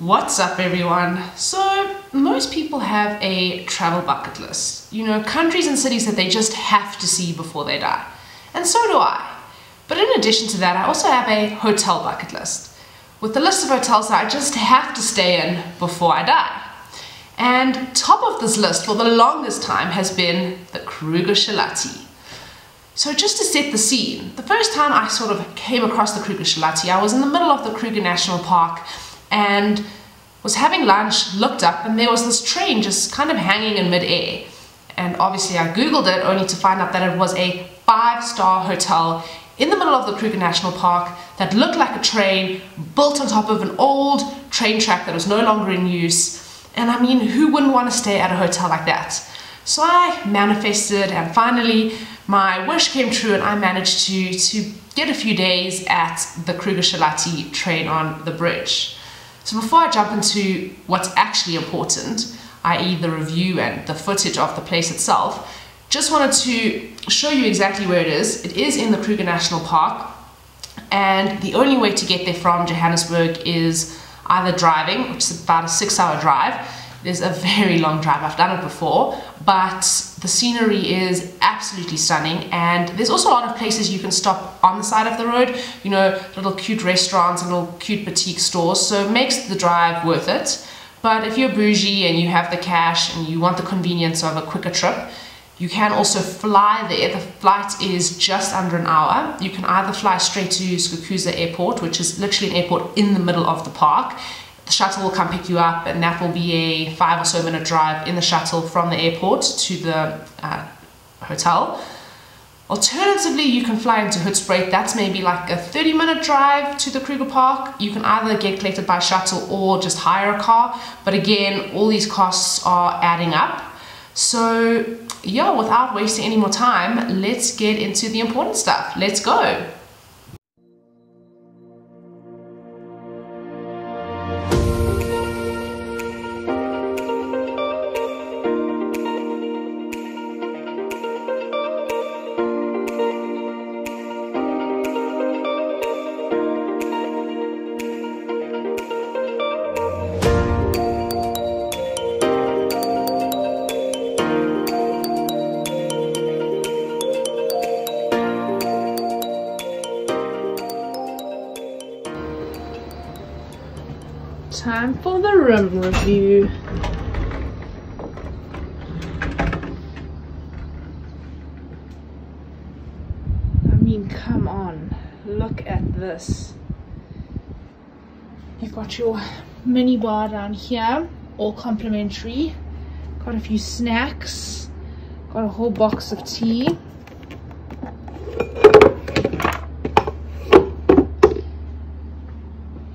What's up everyone? So most people have a travel bucket list, countries and cities that they just have to see before they die. And so do I. But in addition to that, I also have a hotel bucket list with a list of hotels that I just have to stay in before I die. And top of this list for the longest time has been the Kruger Shalati. So just to set the scene, the first time I sort of came across the Kruger Shalati, I was in the middle of the Kruger National Park and was having lunch, looked up, and there was this train just kind of hanging in midair. And obviously I googled it only to find out that it was a 5-star hotel in the middle of the Kruger National Park that looked like a train built on top of an old train track that was no longer in use. And I mean, who wouldn't want to stay at a hotel like that? So I manifested, and finally my wish came true, and I managed to get a few days at the Kruger Shalati train on the bridge. So before I jump into what's actually important, i.e. the review and the footage of the place itself, just wanted to show you exactly where it is. It is in the Kruger National Park, and the only way to get there from Johannesburg is either driving, which is about a 6-hour drive. It is a very long drive, I've done it before, but the scenery is absolutely stunning, and there's also a lot of places you can stop on the side of the road, little cute restaurants and little cute boutique stores, so it makes the drive worth it. But if you're bougie and you have the cash and you want the convenience of a quicker trip, you can also fly there. The flight is just under an hour. You can either fly straight to Kruger Airport, which is literally an airport in the middle of the park. The shuttle will come pick you up, and that will be a 5 or so minute drive in the shuttle from the airport to the hotel. Alternatively, you can fly into Hoedspruit. That's maybe like a 30-minute drive to the Kruger Park. You can either get collected by shuttle or just hire a car. But again, all these costs are adding up. So yeah, without wasting any more time, let's get into the important stuff. Let's go. Time for the room review. I mean, come on, look at this. You've got your mini bar down here, all complimentary. Got a few snacks, got a whole box of tea.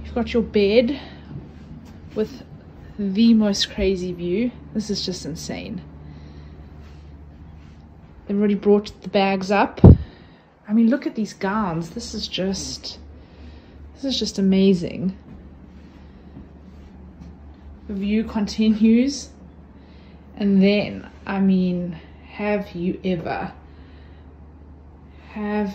You've got your bed with the most crazy view. This is just insane. They've already brought the bags up. I mean, look at these gowns. This is just amazing. The view continues, and then, I mean, have you ever? I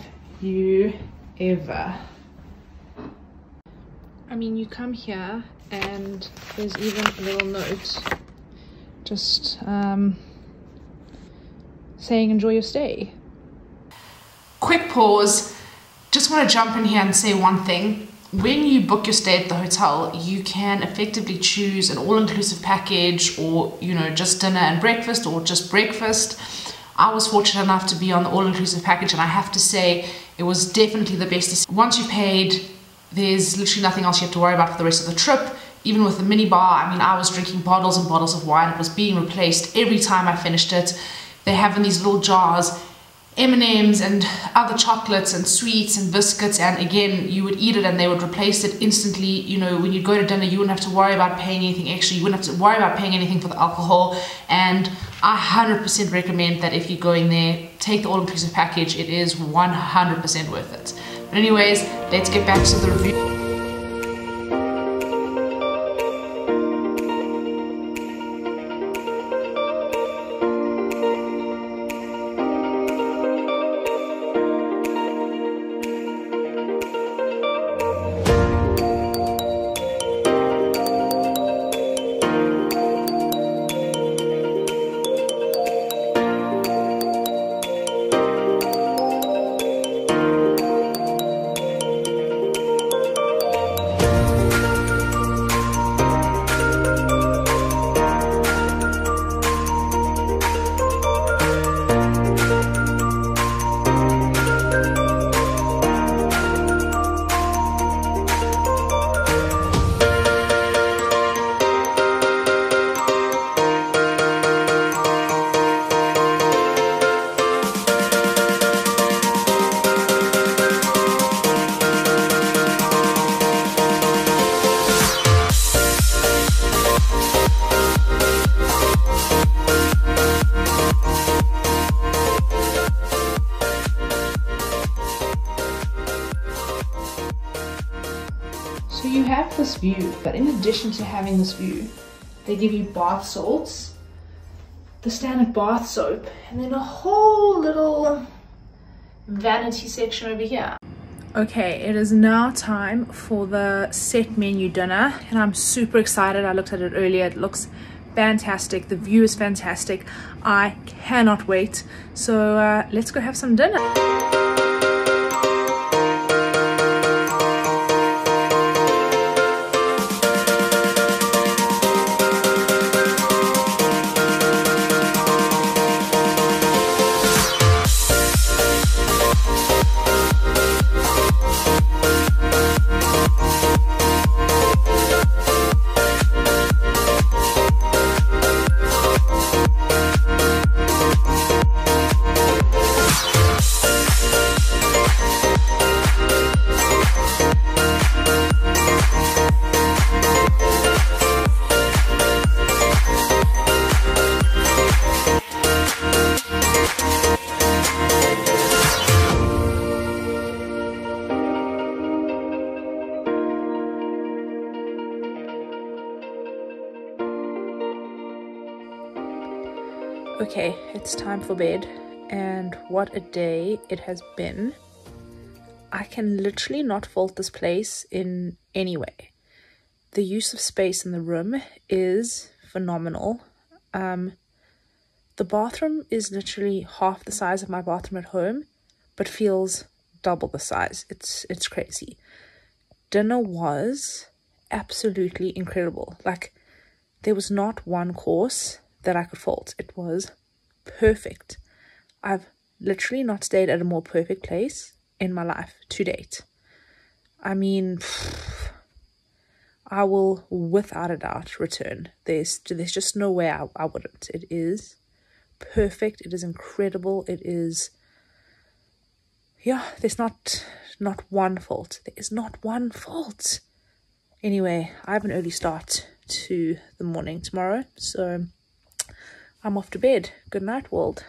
mean, you come here and there's even a little note just saying enjoy your stay. Quick pause, just want to jump in here and say one thing. When you book your stay at the hotel, you can effectively choose an all-inclusive package, or just dinner and breakfast, or just breakfast. I was fortunate enough to be on the all-inclusive package, and I have to say it was definitely the best. Once you paid, there's literally nothing else you have to worry about for the rest of the trip. Even with the mini bar, I mean, I was drinking bottles and bottles of wine. It was being replaced every time I finished it. They have in these little jars M&Ms and other chocolates and sweets and biscuits, and again, you would eat it and they would replace it instantly. When you go to dinner, you wouldn't have to worry about paying anything extra. You wouldn't have to worry about paying anything for the alcohol. And I 100% recommend that if you're going there, take the all-inclusive package. It is 100% worth it. But anyways, let's get back to the review. So you have this view, but in addition to having this view, they give you bath salts, the standard bath soap, and then a whole little vanity section over here. Okay, it is now time for the set menu dinner, and I'm super excited. I looked at it earlier. It looks fantastic. The view is fantastic. I cannot wait. So let's go have some dinner. Okay, it's time for bed, and what a day it has been. I can literally not fault this place in any way. The use of space in the room is phenomenal. The bathroom is literally half the size of my bathroom at home, but feels double the size. It's crazy. Dinner was absolutely incredible. Like, there was not one course that I could fault. It was perfect. I've literally not stayed at a more perfect place in my life to date. I mean, I will without a doubt return. There's just no way I wouldn't. It is perfect. It is incredible. It is, yeah, there's not one fault. There is not one fault. Anyway, I have an early start to the morning tomorrow, so I'm off to bed. Good night, world.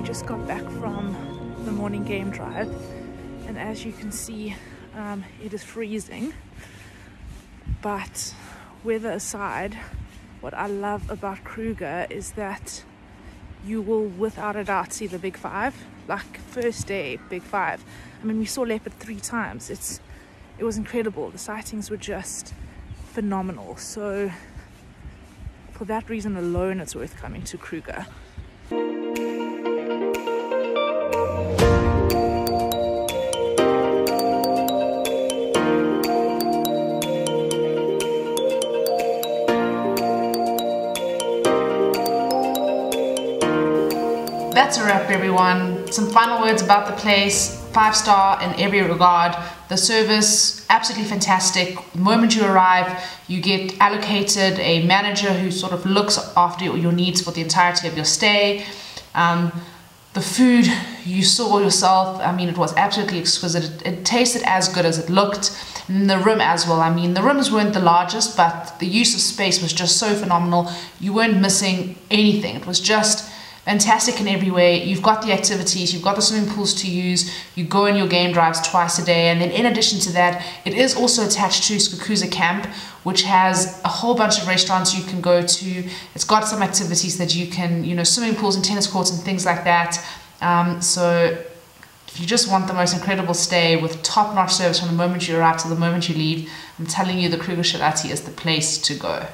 Just got back from the morning game drive, and as you can see, it is freezing, but weather aside, what I love about Kruger is that you will without a doubt see the big five. Like, first day big five, I mean, we saw leopard 3 times. It was incredible. The sightings were just phenomenal. So for that reason alone, it's worth coming to Kruger. That's a wrap, everyone. Some final words about the place. 5-star in every regard. The service, absolutely fantastic. The moment you arrive, you get allocated a manager who sort of looks after your needs for the entirety of your stay. The food, you saw yourself. I mean, it was absolutely exquisite. It tasted as good as it looked. And the room as well. I mean, the rooms weren't the largest, but the use of space was just so phenomenal. You weren't missing anything. It was just Fantastic in every way. You've got the activities, you've got the swimming pools to use, you go on your game drives twice a day, and then in addition to that, it is also attached to Skukuza Camp, which has a whole bunch of restaurants you can go to. It's got some activities that you can, swimming pools and tennis courts and things like that. So if you just want the most incredible stay with top-notch service from the moment you arrive to the moment you leave, I'm telling you the Kruger Shalati is the place to go.